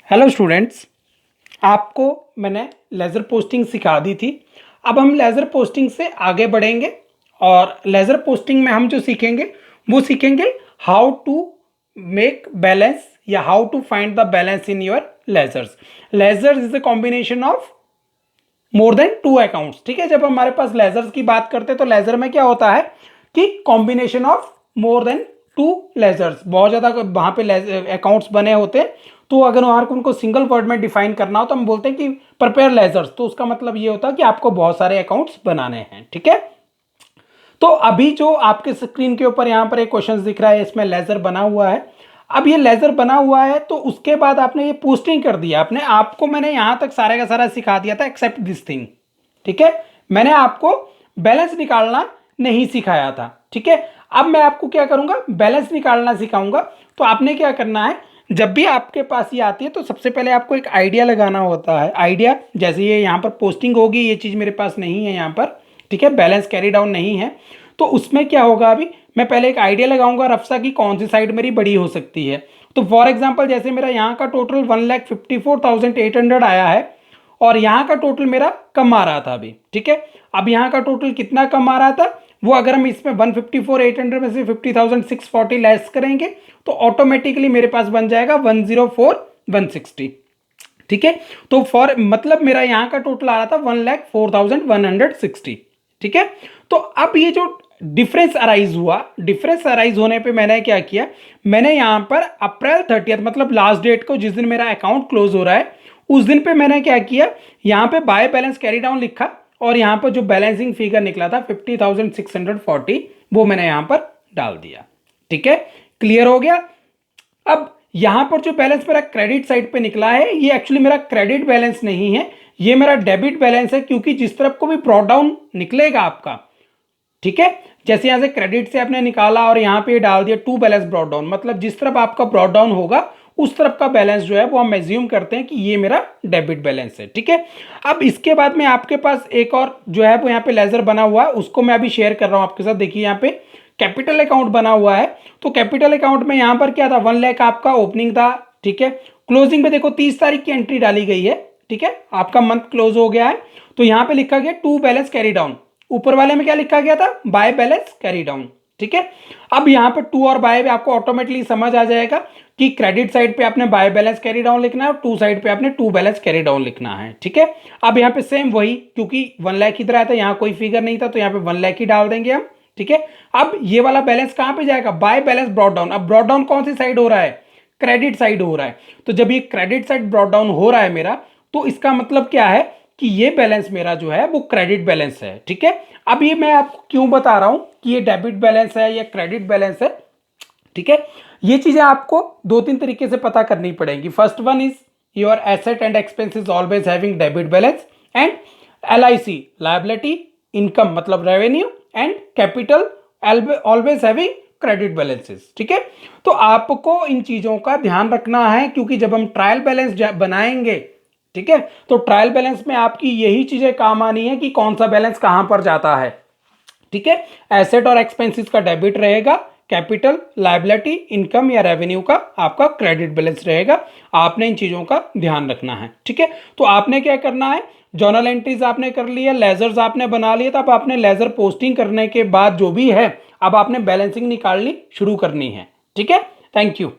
Hello students, आपको मैंने laser posting सिखा दी थी। अब हम लेज़र पोस्टिंग से आगे बढ़ेंगे और लेज़र पोस्टिंग में हम जो सीखेंगे वो सीखेंगे हाउ टू मेक बैलेंस या how to find the balance in your ledgers. Ledgers is a combination of more than two accounts. ठीक है, जब हमारे पास लेज़र्स की बात करते हैं तो लेज़र में क्या होता है कि combination of more than two ledgers, बहुत ज़्यादा वहाँ पे अकाउंट्स बने होते हैं। तो अगर उनको सिंगल वर्ड में डिफाइन करना हो तो हम बोलते हैं कि प्रिपेयर लेज़र्स, तो उसका मतलब ये होता है कि आपको बहुत सारे अकाउंट्स बनाने हैं। ठीक है, तो अभी जो आपके स्क्रीन के ऊपर यहाँ पर एक क्वेश्चन दिख रहा है, इसमें लेज़र बना हुआ है। अब ये लेज़र बना हुआ है तो उसके बाद आपने ये पोस्टिंग कर दिया, आपने आपको मैंने यहाँ तक सारे का सारा सिखा दिया था एक्सेप्ट दिस थिंग। ठीक है, मैंने आपको बैलेंस निकालना नहीं सिखाया था। ठीक है, अब मैं आपको क्या करूंगा, बैलेंस निकालना सिखाऊंगा। तो आपने क्या करना है, जब भी आपके पास ये आती है तो सबसे पहले आपको एक आइडिया लगाना होता है। आइडिया जैसे ये यहाँ पर पोस्टिंग होगी, ये चीज़ मेरे पास नहीं है यहाँ पर। ठीक है, बैलेंस कैरी डाउन नहीं है, तो उसमें क्या होगा, अभी मैं पहले एक आइडिया लगाऊंगा रफ सा कि कौन सी साइड मेरी बड़ी हो सकती है। तो फॉर एग्जांपल जैसे मेरा यहाँ का टोटल 1,54,800 आया है और यहाँ का टोटल मेरा कम आ रहा था अभी। ठीक है, अब यहाँ का टोटल कितना कम आ रहा था, वो अगर हम इसमें 154,800 में से 50,640 लेस करेंगे तो ऑटोमेटिकली मेरे पास बन जाएगा 104,160। ठीक है, तो फॉर मतलब मेरा यहाँ का टोटल आ रहा था 1,04,160। ठीक है, तो अब ये जो डिफरेंस अराइज हुआ, डिफरेंस अराइज होने पे मैंने क्या किया, मैंने यहाँ पर अप्रैल 30 मतलब लास्ट डेट को, जिस दिन मेरा अकाउंट क्लोज हो रहा है उस दिन पे मैंने क्या किया, यहाँ पे बाय बैलेंस कैरी डाउन लिखा और यहाँ पर जो बैलेंसिंग फिगर निकला था 50,640 वो मैंने यहाँ पर डाल दिया। ठीक है, क्लियर हो गया। अब यहां पर जो बैलेंस मेरा क्रेडिट साइड पे निकला है ये एक्चुअली मेरा क्रेडिट बैलेंस नहीं है, ये मेरा डेबिट बैलेंस है, क्योंकि जिस तरफ को भी ब्रॉड डाउन निकलेगा आपका, ठीक है, जैसे यहां से क्रेडिट से आपने निकाला और यहां पे डाल दिया टू बैलेंस ब्रॉड डाउन, मतलब जिस तरफ आपका ब्रॉड डाउन होगा उस तरफ का बैलेंस जो है वो हम एज्यूम करते हैं कि ये मेरा डेबिट बैलेंस है। ठीक है, अब इसके बाद में आपके पास एक और जो है वो यहाँ पे लेजर बना हुआ है, उसको मैं अभी शेयर कर रहा हूं आपके साथ। देखिए यहाँ पे कैपिटल अकाउंट बना हुआ है, तो कैपिटल अकाउंट में यहाँ पर क्या था, 1 लाख आपका ओपनिंग था। ठीक है, क्लोजिंग में देखो 30 तारीख की एंट्री डाली गई है। ठीक है, आपका मंथ क्लोज हो गया है, तो यहाँ पे लिखा गया टू बैलेंस कैरी डाउन, ऊपर वाले में क्या लिखा गया था, बाय बैलेंस कैरी डाउन। ठीक है, अब यहाँ पर टू और बाय आपको ऑटोमेटिकली समझ आ जाएगा कि क्रेडिट साइड पे आपने बाय बैलेंस कैरी डाउन लिखना है और टू साइड पे आपने टू बैलेंस कैरी डाउन लिखना है। ठीक है, अब यहाँ पे सेम वही, क्योंकि 1 लाख इधर आया था, यहाँ कोई फिगर नहीं था, तो यहाँ पे 1 लाख ही डाल देंगे हम। ठीक है, अब ये वाला बैलेंस कहां पे जाएगा, बाय बैलेंस ब्रॉड डाउन। अब ब्रॉड डाउन कौन सी साइड हो रहा है, क्रेडिट साइड हो रहा है, तो जब ये क्रेडिट साइड ब्रॉड डाउन हो रहा है मेरा, तो इसका मतलब क्या है कि ये बैलेंस मेरा जो है वो क्रेडिट बैलेंस है। ठीक है, अब ये मैं आपको क्यों बता रहा हूं कि ये डेबिट बैलेंस है या क्रेडिट बैलेंस है। ठीक है, ये चीजें आपको दो तीन तरीके से पता करनी पड़ेगी। First one is your asset and expenses always having debit balance, and LIC liability income मतलब revenue and capital always having credit balances. ठीक है, तो आपको इन चीजों का ध्यान रखना है, क्योंकि जब हम ट्रायल बैलेंस बनाएंगे, ठीक है, तो ट्रायल बैलेंस में आपकी यही चीजें काम आनी है कि कौन सा बैलेंस कहां पर जाता है। ठीक है, एसेट और एक्सपेंसेस का डेबिट रहेगा, कैपिटल लायबिलिटी इनकम या रेवेन्यू का आपका क्रेडिट बैलेंस रहेगा। आपने इन चीजों का ध्यान रखना है। ठीक है, तो आपने क्या करना है, जर्नल एंट्रीज आपने कर लिया, लेजर्स आपने बना लिया, तो अब आपने लेजर पोस्टिंग करने के बाद जो भी है अब आपने बैलेंसिंग निकालनी शुरू करनी है। ठीक है, थैंक यू।